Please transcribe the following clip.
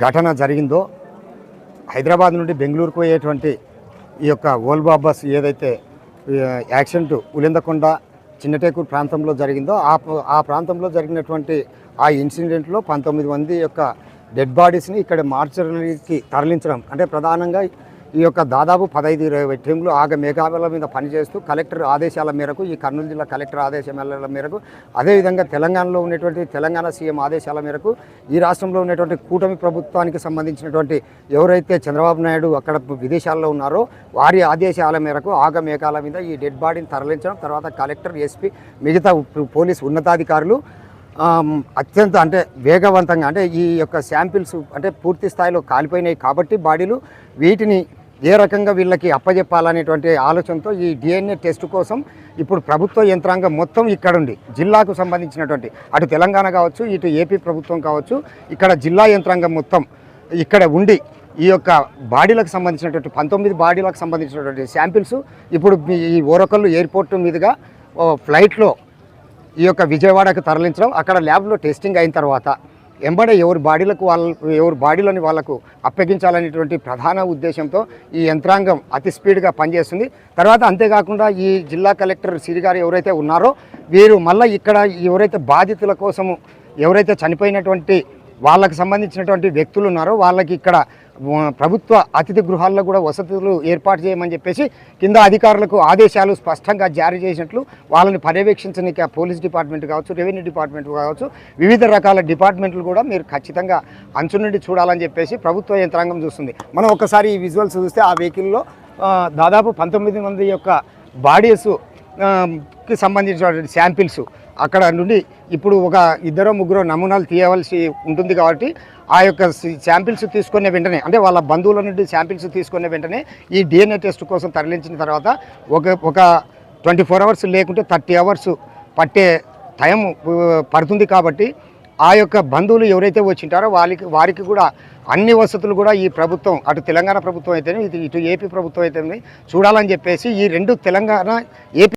ఘటన జరిగిందో హైదరాబాద్ నుండి బెంగళూరుకు పోయేటువంటి ఈ యొక్క వోల్వో బస్ ఏదైతే యాక్సిడెంట్ ఉలిందకొండ చిన్నటేకూరు ప్రాంతంలో జరిగిందో ఆ ప్రాంతంలో జరిగినటువంటి ఆ ఇన్సిడెంట్లో 19 మంది యొక్క డెడ్ బాడీస్ని ఇక్కడ మార్చరీకి తరలించడం అంటే ప్రధానంగా ఈ యొక్క దాదాపు 15-20 టీంలు మేఘాల మీద పనిచేస్తూ కలెక్టర్ ఆదేశాల మేరకు ఈ కర్నూలు జిల్లా కలెక్టర్ ఆదేశాల మేరకు అదేవిధంగా తెలంగాణలో ఉన్నటువంటి తెలంగాణ సీఎం ఆదేశాల మేరకు ఈ రాష్ట్రంలో ఉన్నటువంటి కూటమి ప్రభుత్వానికి సంబంధించినటువంటి ఎవరైతే చంద్రబాబు నాయుడు అక్కడ విదేశాల్లో ఉన్నారో వారి ఆదేశాల మేరకు మేఘాల మీద ఈ డెడ్ బాడీని తరలించడం, తర్వాత కలెక్టర్, ఎస్పీ, మిగతా పోలీసు ఉన్నతాధికారులు అత్యంత అంటే వేగవంతంగా అంటే ఈ యొక్క శాంపిల్స్ అంటే పూర్తి స్థాయిలో కాలిపోయినాయి కాబట్టి బాడీలు వీటిని ఏ రకంగా వీళ్ళకి అప్పజెప్పాలనేటువంటి ఆలోచనతో ఈ DNA టెస్ట్ కోసం ఇప్పుడు ప్రభుత్వ యంత్రాంగం మొత్తం ఇక్కడుండి జిల్లాకు సంబంధించినటువంటి అటు తెలంగాణ కావచ్చు, ఇటు ఏపీ ప్రభుత్వం కావచ్చు, ఇక్కడ జిల్లా యంత్రాంగం మొత్తం ఇక్కడ ఉండి ఈ యొక్క బాడీలకు సంబంధించినటువంటి 19 బాడీలకు సంబంధించినటువంటి శాంపిల్స్ ఇప్పుడు ఈ ఓరకల్లు ఎయిర్పోర్ట్ మీదుగా ఫ్లైట్లో ఈ యొక్క విజయవాడకు తరలించడం, అక్కడ ల్యాబ్లో టెస్టింగ్ అయిన తర్వాత ఎంబడే ఎవరి బాడీలని వాళ్ళకు అప్పగించాలనేటువంటి ప్రధాన ఉద్దేశంతో ఈ యంత్రాంగం అతి స్పీడ్గా పనిచేస్తుంది. తర్వాత అంతేకాకుండా ఈ జిల్లా కలెక్టర్ సిరి గారు ఎవరైతే ఉన్నారో వీరు మళ్ళీ ఇక్కడ ఎవరైతే బాధితుల కోసము ఎవరైతే చనిపోయినటువంటి వాళ్ళకి సంబంధించినటువంటి వ్యక్తులు ఉన్నారో వాళ్ళకి ఇక్కడ ప్రభుత్వ అతిథి గృహాల్లో కూడా వసతులు ఏర్పాటు చేయమని చెప్పేసి కింద అధికారులకు ఆదేశాలు స్పష్టంగా జారీ చేసినట్లు వాళ్ళని పర్యవేక్షించడానికి పోలీస్ డిపార్ట్మెంట్ కావచ్చు, రెవెన్యూ డిపార్ట్మెంట్ కావచ్చు, వివిధ రకాల డిపార్ట్మెంట్లు కూడా మీరు ఖచ్చితంగా అంచు నుండి చూడాలని చెప్పేసి ప్రభుత్వ యంత్రాంగం చూస్తుంది. మనం ఒకసారి ఈ విజువల్స్ చూస్తే ఆ వెహికల్లో దాదాపు 19 మంది యొక్క బాడీస్ కి సంబంధించినటువంటి శాంపిల్స్ అక్కడ నుండి ఇప్పుడు ఒక 2-3 నమూనాలు తీయవలసి ఉంటుంది కాబట్టి ఆ యొక్క శాంపిల్స్ తీసుకునే వెంటనే అంటే వాళ్ళ బంధువుల నుండి శాంపిల్స్ తీసుకునే వెంటనే ఈ DNA టెస్ట్ కోసం తరలించిన తర్వాత ఒక 24 అవర్స్ లేకుంటే 30 అవర్స్ పట్టే టైం పడుతుంది కాబట్టి ఆ యొక్క బంధువులు ఎవరైతే వచ్చింటారో వారికి కూడా అన్ని వసతులు కూడా ఈ ప్రభుత్వం అటు తెలంగాణ ప్రభుత్వం అయితేనే ఇటు ఏపీ ప్రభుత్వం అయితేనే చూడాలని చెప్పేసి ఈ రెండు తెలంగాణ ఏపీ